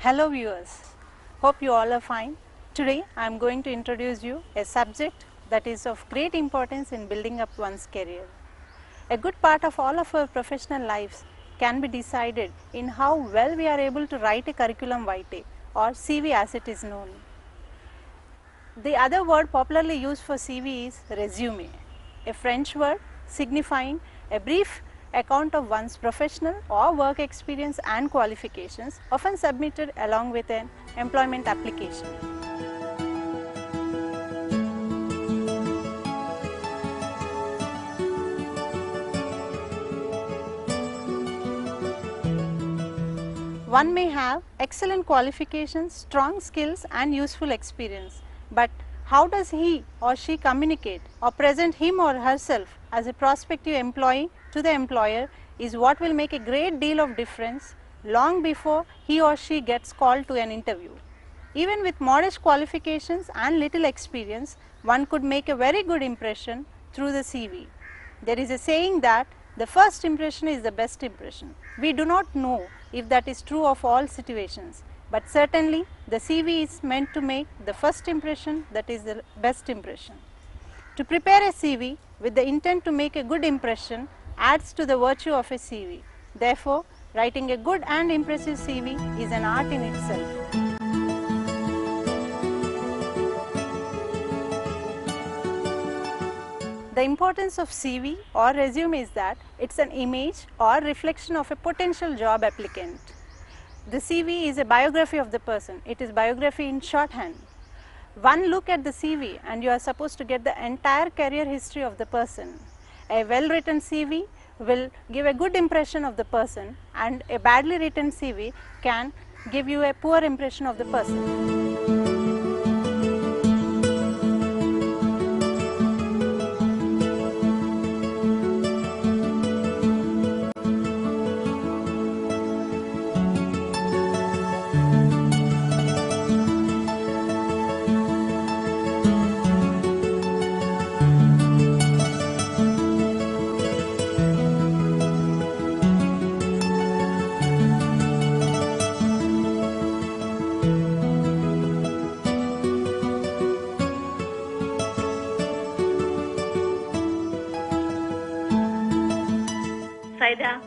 Hello viewers, hope you all are fine. Today I am going to introduce you a subject that is of great importance in building up one's career. A good part of all of our professional lives can be decided in how well we are able to write a curriculum vitae or CV as it is known. The other word popularly used for CV is resume, a French word signifying a brief account of one's professional or work experience and qualifications, often submitted along with an employment application. One may have excellent qualifications, strong skills and useful experience, but how does he or she communicate or present him or herself as a prospective employee to the employer is what will make a great deal of difference long before he or she gets called to an interview. Even with modest qualifications and little experience, one could make a very good impression through the CV. There is a saying that the first impression is the best impression. We do not know if that is true of all situations, but certainly the CV is meant to make the first impression that is the best impression. To prepare a CV with the intent to make a good impression adds to the virtue of a CV. Therefore, writing a good and impressive CV is an art in itself. The importance of CV or resume is that it is an image or reflection of a potential job applicant. The CV is a biography of the person. It is biography in shorthand. One look at the CV and you are supposed to get the entire career history of the person. A well written CV will give a good impression of the person, and a badly written CV can give you a poor impression of the person. Saida.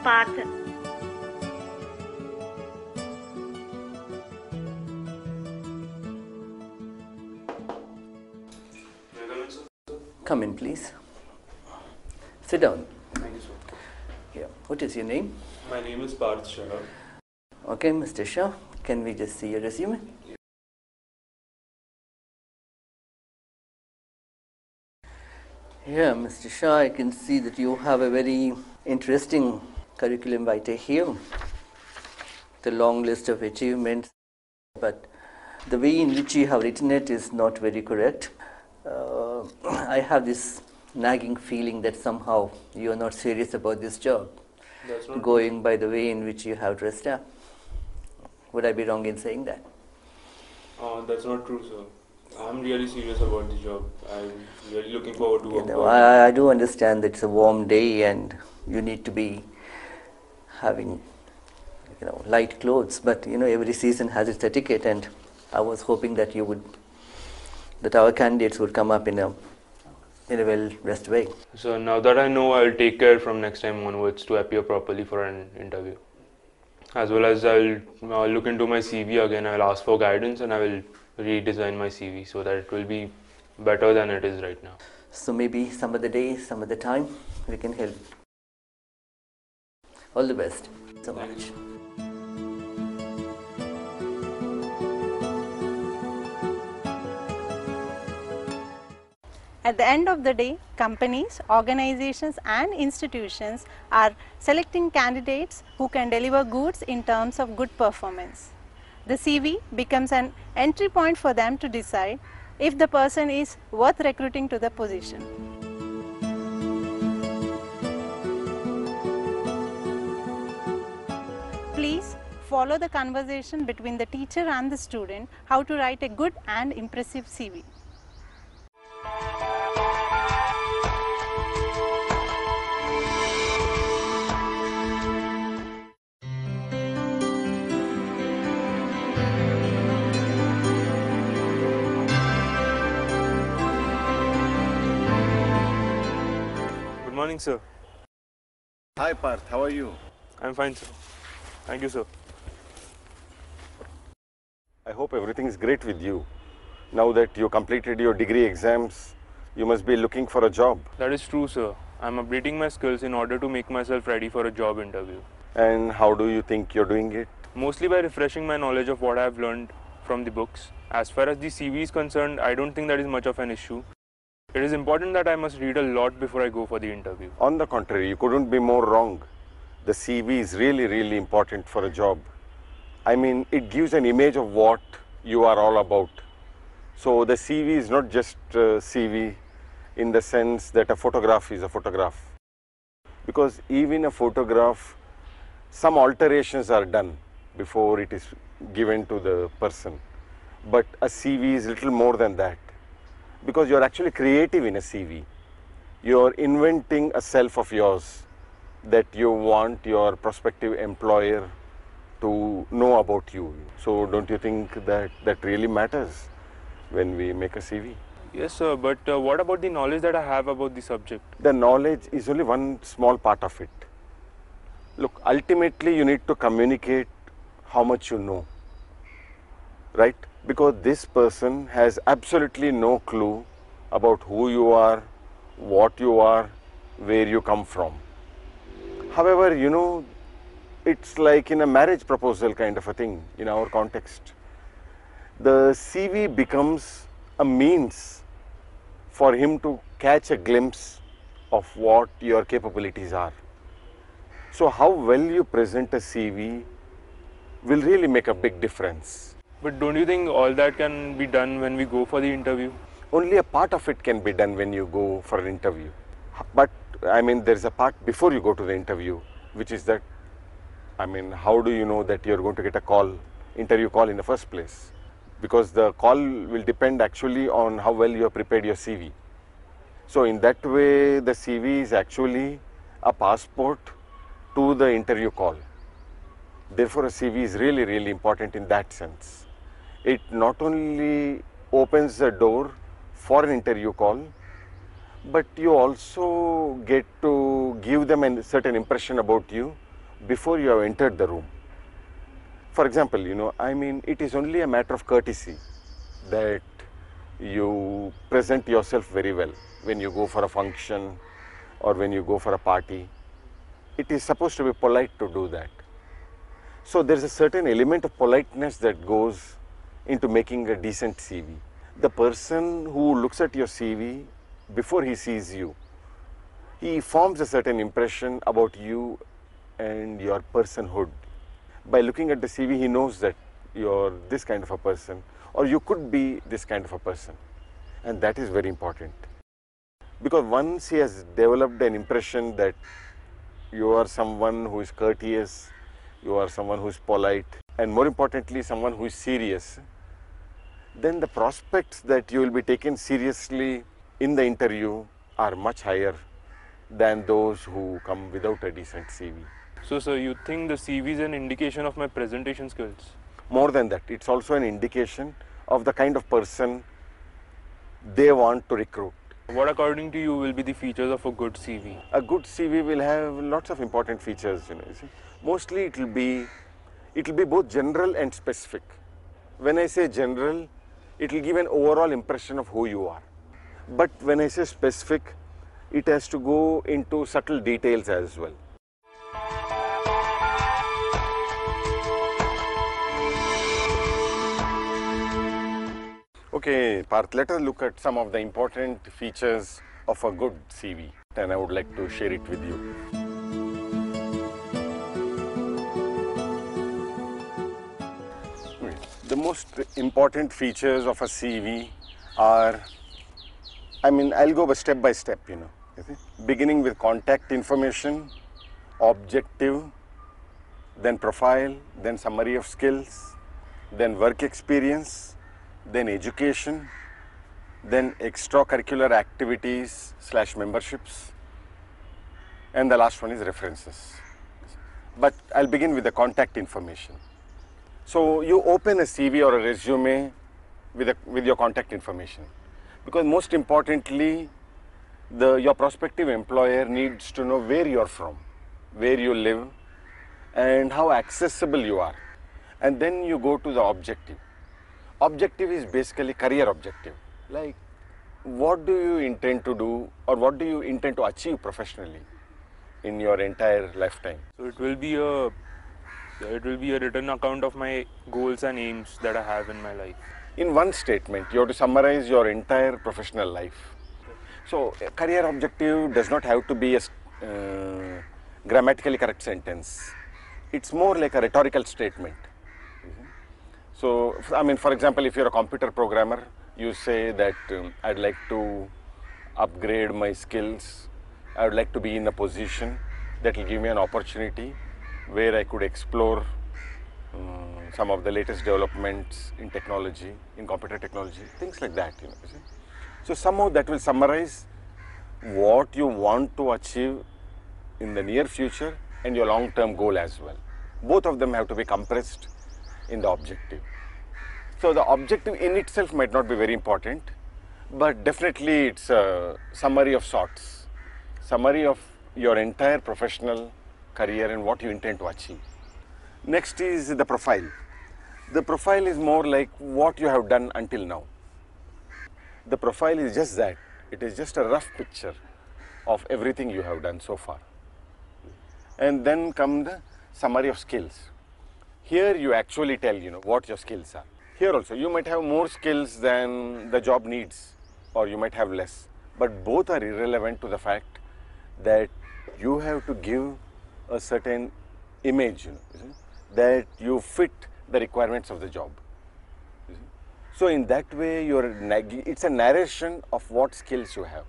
Parth. Come in, please. Sit down. Thank you, sir. Yeah. What is your name? My name is Parth Shah. Okay, Mr. Shah, can we just see your resume? Yeah, Mr. Shah, I can see that you have a very interesting curriculum vitae here. The long list of achievements, but the way in which you have written it is not very correct. I have this nagging feeling that somehow you are not serious about this job, going by the way in which you have dressed up. Would I be wrong in saying that? That's not true, sir. I'm really serious about the job. I'm really looking forward to work. I do understand that it's a warm day and you need to be having light clothes, but every season has its etiquette, and I was hoping that our candidates would come up in a well-dressed way. So now that I know, I'll take care from next time onwards to appear properly for an interview. As well as I'll look into my CV again. I'll ask for guidance and I will redesign my CV so that it will be better than it is right now. So maybe some other day, some other time, we can help. All the best. So much. At the end of the day, companies, organizations and institutions are selecting candidates who can deliver goods in terms of good performance. The CV becomes an entry point for them to decide if the person is worth recruiting to the position. Please follow the conversation between the teacher and the student how to write a good and impressive CV. Good morning, sir. Hi Parth, how are you? I'm fine, sir. Thank you, sir. I hope everything is great with you. Now that you completed your degree exams, you must be looking for a job. That is true, sir. I'm updating my skills in order to make myself ready for a job interview. And how do you think you're doing it? Mostly by refreshing my knowledge of what I have learned from the books. As far as the CV is concerned, I don't think that is much of an issue. It is important that I must read a lot before I go for the interview. On the contrary, you couldn't be more wrong. The CV is really important for a job. I mean, it gives an image of what you are all about. So the CV is not just a CV in the sense that a photograph is a photograph. Because even a photograph, some alterations are done before it is given to the person. But a CV is little more than that. Because you are actually creative in a CV. You are inventing a self of yours that you want your prospective employer to know about you. So don't you think that that really matters when we make a CV? Yes, sir, but what about the knowledge that I have about the subject? The knowledge is only one small part of it. Look, ultimately you need to communicate how much you know, right? Because this person has absolutely no clue about who you are, what you are, where you come from. However, you know, it's like in a marriage proposal kind of a thing in our context. The CV becomes a means for him to catch a glimpse of what your capabilities are. So how well you present a CV will really make a big difference. But don't you think all that can be done when we go for the interview? Only a part of it can be done when you go for an interview. But I mean, there's a part before you go to the interview, which is that, I mean, how do you know that you're going to get a call, interview call in the first place? Because the call will depend actually on how well you have prepared your CV. So in that way, the CV is actually a passport to the interview call. Therefore, a CV is really important in that sense. It not only opens the door for an interview call, but you also get to give them a certain impression about you before you have entered the room. For example, you know, I mean, it is only a matter of courtesy that you present yourself very well when you go for a function or when you go for a party. It is supposed to be polite to do that. So there is a certain element of politeness that goes into making a decent CV. The person who looks at your CV before he sees you, he forms a certain impression about you and your personhood. By looking at the CV, he knows that you're this kind of a person, or you could be this kind of a person. And that is very important. Because once he has developed an impression that you are someone who is courteous, you are someone who is polite, and more importantly, someone who is serious, then the prospects that you will be taken seriously in the interview are much higher than those who come without a decent CV. So, sir, you think the CV is an indication of my presentation skills? More than that, it's also an indication of the kind of person they want to recruit. What, according to you, will be the features of a good CV? A good CV will have lots of important features, you know. You see. Mostly it will be both general and specific. When I say general, it will give an overall impression of who you are. But when I say specific, it has to go into subtle details as well. Okay, Parth, let us look at some of the important features of a good CV, and I would like to share it with you. The most important features of a CV are, I mean, I'll go step by step, you know, beginning with contact information, objective, then profile, then summary of skills, then work experience, then education, then extracurricular activities / memberships, and the last one is references. But I'll begin with the contact information. So you open a CV or a resume with your contact information, because most importantly, your prospective employer needs to know where you are from, where you live, and how accessible you are. And then you go to the objective. Objective is basically career objective. Like, what do you intend to do, or what do you intend to achieve professionally in your entire lifetime? So it will be a written account of my goals and aims that I have in my life. In one statement, you have to summarize your entire professional life. So, a career objective does not have to be a grammatically correct sentence. It's more like a rhetorical statement. So, I mean, for example, if you're a computer programmer, you say that I'd like to upgrade my skills. I would like to be in a position that will give me an opportunity where I could explore some of the latest developments in technology, in computer technology, things like that. You see. So somehow that will summarize what you want to achieve in the near future and your long-term goal as well. Both of them have to be compressed in the objective. So the objective in itself might not be very important, but definitely it's a summary of sorts, summary of your entire professional career and what you intend to achieve. Next is the profile. The profile is more like what you have done until now. The profile is just that. It is just a rough picture of everything you have done so far. And then come the summary of skills. Here you actually tell, what your skills are. Here also, you might have more skills than the job needs, or you might have less. But both are irrelevant to the fact that you have to give a certain image, that you fit the requirements of the job. So in that way, it's a narration of what skills you have,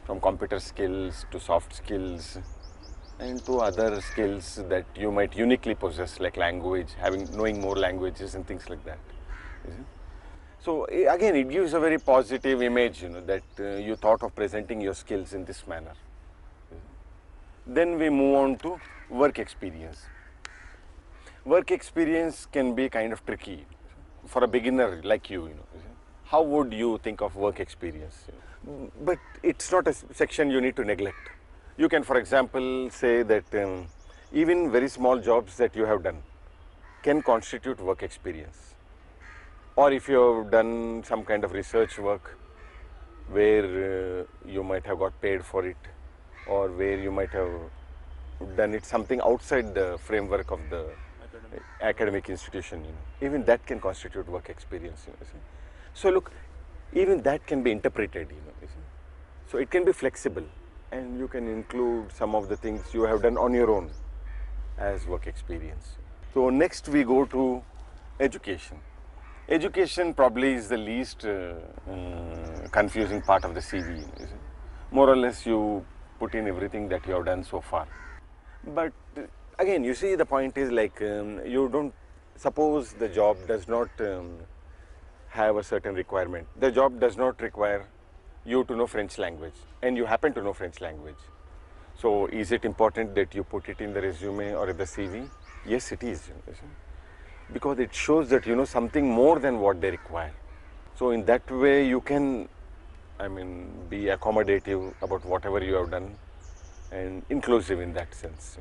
from computer skills to soft skills and to other skills that you might uniquely possess, like language, knowing more languages and things like that. So again, it gives a very positive image, that you thought of presenting your skills in this manner. Then we move on to work experience. Work experience can be kind of tricky for a beginner like you. How would you think of work experience? But it's not a section you need to neglect. You can, for example, say that even very small jobs that you have done can constitute work experience. Or if you have done some kind of research work where you might have got paid for it, or where you might have done it something outside the framework of the academic institution, even that can constitute work experience. So look, even that can be interpreted. So it can be flexible, and you can include some of the things you have done on your own as work experience. So next we go to education. Education probably is the least confusing part of the CV. More or less you put in everything that you have done so far. But again, you see, the point is like, you don't, suppose the job does not have a certain requirement. The job does not require you to know French language, and you happen to know French language. So is it important that you put it in the resume or in the CV? Yes, it is. Because it shows that you know something more than what they require. So in that way you can, be accommodative about whatever you have done and inclusive in that sense.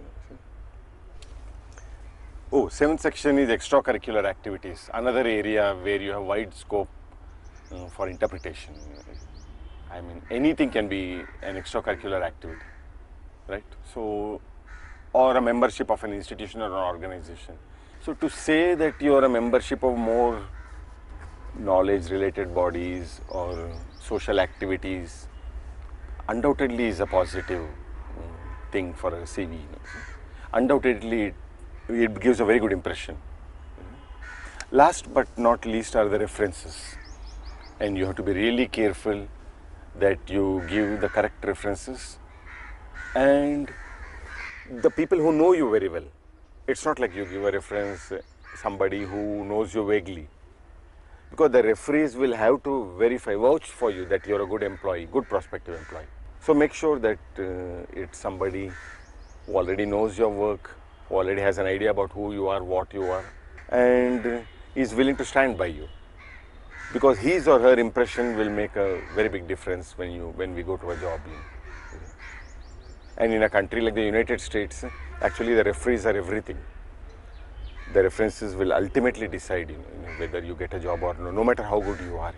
Oh, seventh section is extracurricular activities, another area where you have wide scope for interpretation. Anything can be an extracurricular activity, right? So, or a membership of an institution or an organization. So to say that you are a membership of more knowledge related bodies or social activities undoubtedly is a positive thing for a CV. Undoubtedly it gives a very good impression. Last but not least are the references, and you have to be really careful that you give the correct references, and the people who know you very well, it's not like you give a reference somebody who knows you vaguely, because the referees will have to verify, vouch for you that you're a good employee, good prospective employee. So make sure that it's somebody who already knows your work, who already has an idea about who you are, what you are, and is willing to stand by you. Because his or her impression will make a very big difference when we go to a job. And in a country like the United States, actually the referees are everything. The references will ultimately decide whether you get a job or no matter how good you are.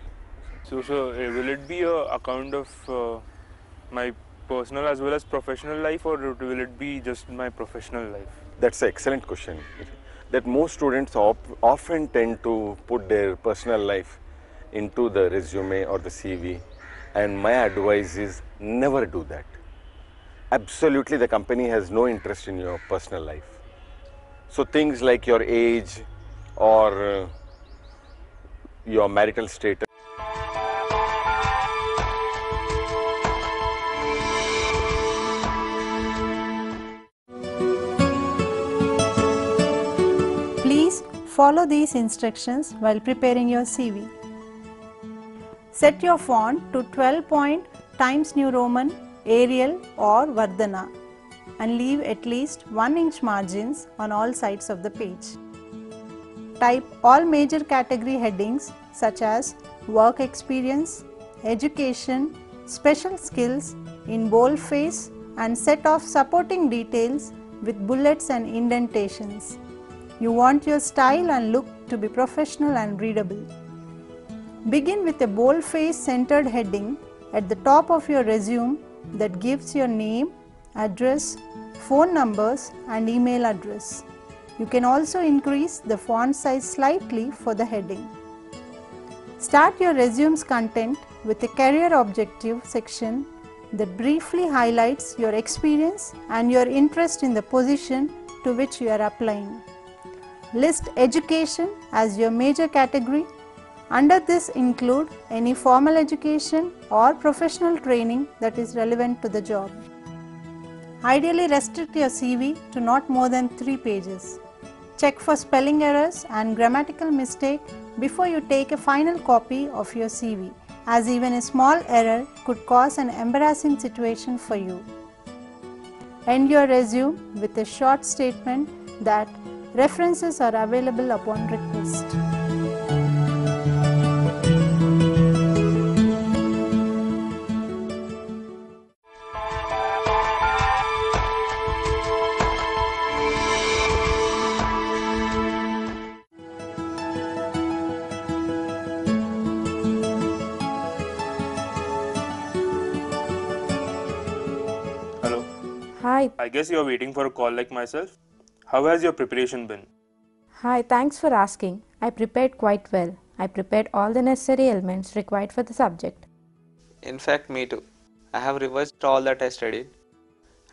So, will it be a account of my personal as well as professional life, or will it be just my professional life? That's an excellent question. That most students often tend to put their personal life into the resume or the CV, and my advice is never do that. Absolutely, the company has no interest in your personal life. So things like your age or your marital status. Please follow these instructions while preparing your CV. Set your font to 12-point Times New Roman, Arial or Vardhana and leave at least 1-inch margins on all sides of the page. Type all major category headings such as work experience, education, special skills in boldface and set off supporting details with bullets and indentations. You want your style and look to be professional and readable. Begin with a boldface centered heading at the top of your resume that gives your name, address, phone numbers and email address. You can also increase the font size slightly for the heading. Start your resume's content with a career objective section that briefly highlights your experience and your interest in the position to which you are applying. List education as your major category. Under this include any formal education or professional training that is relevant to the job. Ideally restrict your CV to not more than 3 pages. Check for spelling errors and grammatical mistake before you take a final copy of your CV, as even a small error could cause an embarrassing situation for you. End your resume with a short statement that references are available upon request. Hello. Hi. I guess you're waiting for a call like myself. How has your preparation been? Hi, thanks for asking. I prepared quite well. I prepared all the necessary elements required for the subject. In fact, me too. I have revised all that I studied,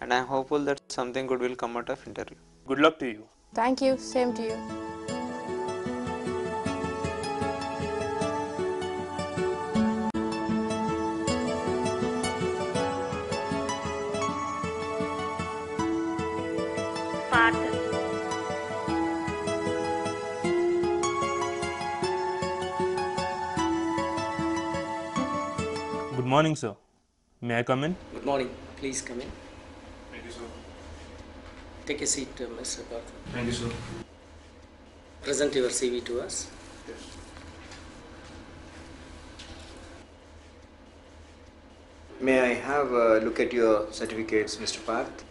and I am hopeful that something good will come out of interview. Good luck to you. Thank you. Same to you. Good morning, sir. May I come in? Good morning. Please come in. Thank you, sir. Take a seat, Mr. Parth. Thank you, sir. Present your CV to us. May I have a look at your certificates, Mr. Parth?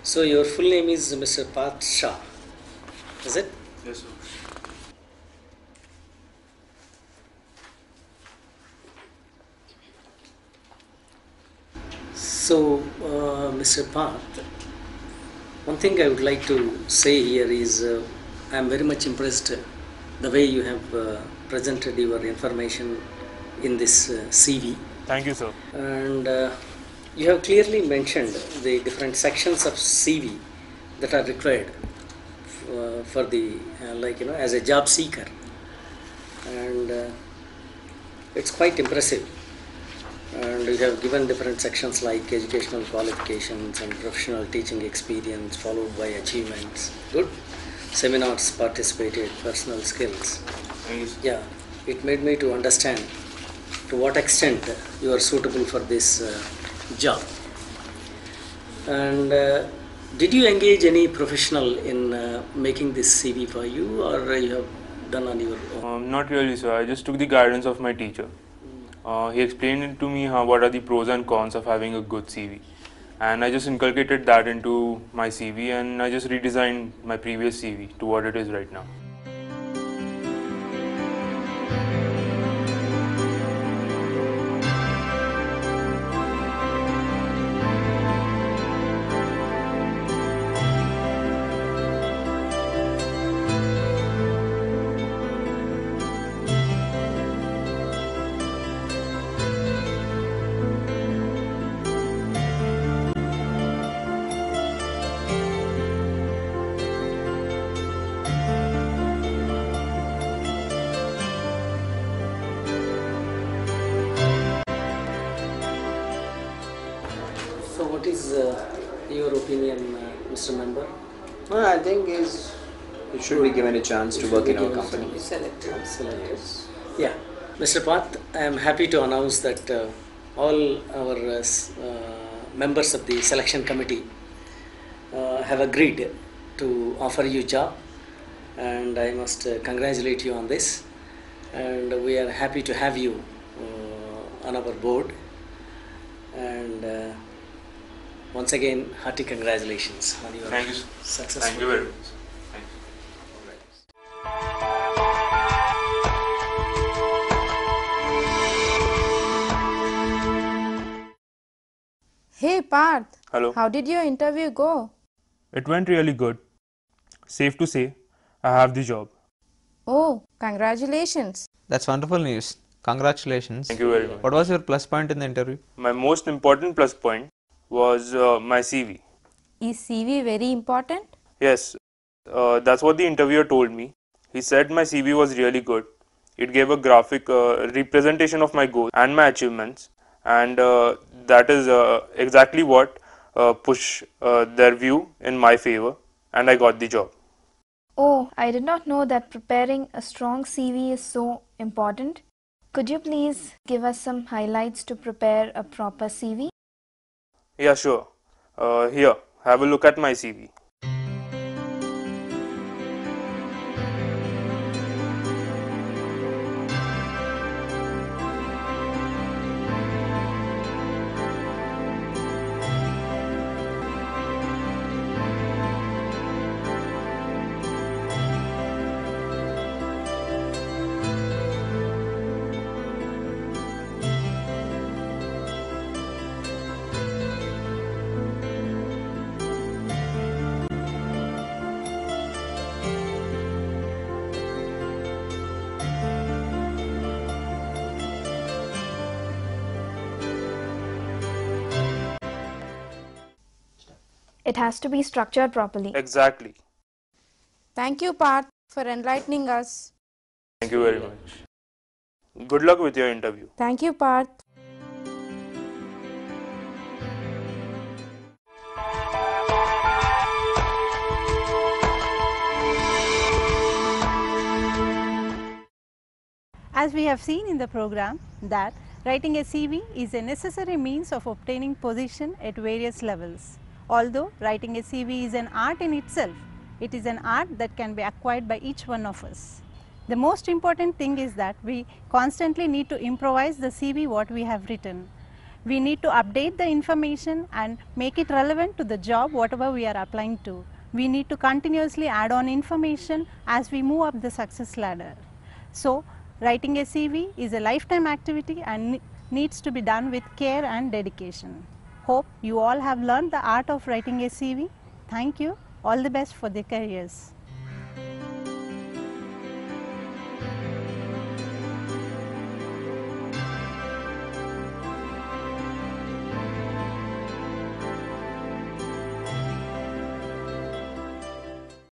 So your full name is Mr. Parth Shah, is it? Yes, sir. So, Mr. Parth, one thing I would like to say here is I am very much impressed the way you have presented your information in this CV. Thank you, sir. And you have clearly mentioned the different sections of CV that are required for the as a job seeker, and it's quite impressive. and you have given different sections like educational qualifications and professional teaching experience followed by achievements. Good. Seminars participated, personal skills. Yeah, it made me to understand to what extent you are suitable for this job. And did you engage any professional in making this CV for you, or you have done on your own? Not really, sir. I just took the guidance of my teacher. He explained it to me what are the pros and cons of having a good CV. And I just inculcated that into my CV, and I just redesigned my previous CV to what it is right now. So, what is your opinion, Mr. Member? Well, I think it should be given a chance to work in our company. Selected. Yeah, Mr. Path, I am happy to announce that all our members of the selection committee have agreed to offer you job, and I must congratulate you on this. And we are happy to have you on our board. And once again, hearty congratulations on your Thank you, sir. successful. Thank you very much. Thank you. Hey Parth, Hello. how did your interview go? It went really good. Safe to say, I have the job. Oh, congratulations. That's wonderful news. Congratulations. Thank you very much. What was your plus point in the interview? My most important plus point was my CV. Is CV very important? Yes, that's what the interviewer told me. He said my CV was really good. It gave a graphic representation of my goals and my achievements, and that is exactly what pushed their view in my favor, and I got the job. Oh, I did not know that preparing a strong CV is so important. Could you please give us some highlights to prepare a proper CV? Yeah, sure. Here, have a look at my CV. It has to be structured properly. Exactly. Thank you Parth for enlightening us. Thank you very much. Good luck with your interview. Thank you Parth. As we have seen in the program that writing a CV is a necessary means of obtaining position at various levels. Although writing a CV is an art in itself, it is an art that can be acquired by each one of us. The most important thing is that we constantly need to improvise the CV what we have written. We need to update the information and make it relevant to the job whatever we are applying to. We need to continuously add on information as we move up the success ladder. So, writing a CV is a lifetime activity and needs to be done with care and dedication. Hope you all have learned the art of writing a CV. Thank you. All the best for their careers.